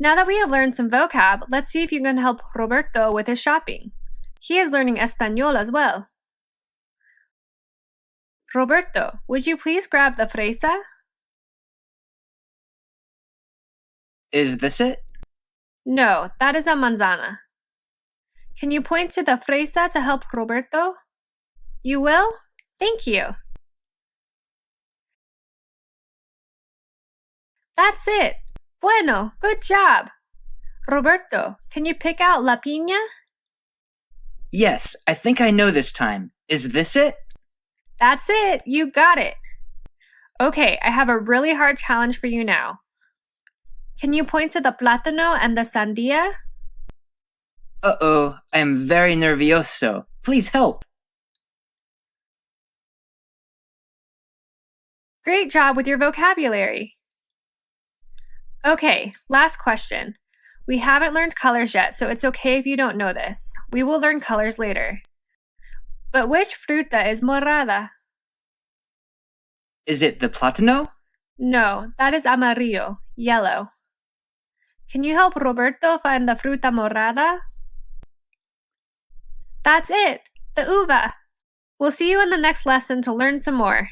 Now that we have learned some vocab, let's see if you can help Roberto with his shopping. He is learning Espanol as well. Roberto, would you please grab the fresa? Is this it? No, that is a manzana. Can you point to the fresa to help Roberto? You will? Thank you. That's it. Bueno, good job. Roberto, can you pick out la piña? Yes, I think I know this time. Is this it? That's it. You got it. Okay, I have a really hard challenge for you now. Can you point to the plátano and the sandía? Uh-oh, I am very nervioso. Please help. Great job with your vocabulary. Okay, last question. We haven't learned colors yet, so it's okay if you don't know this. We will learn colors later. But which fruta is morada? Is it the plátano? No, that is amarillo, yellow. Can you help Roberto find the fruta morada? That's it, the uva. We'll see you in the next lesson to learn some more.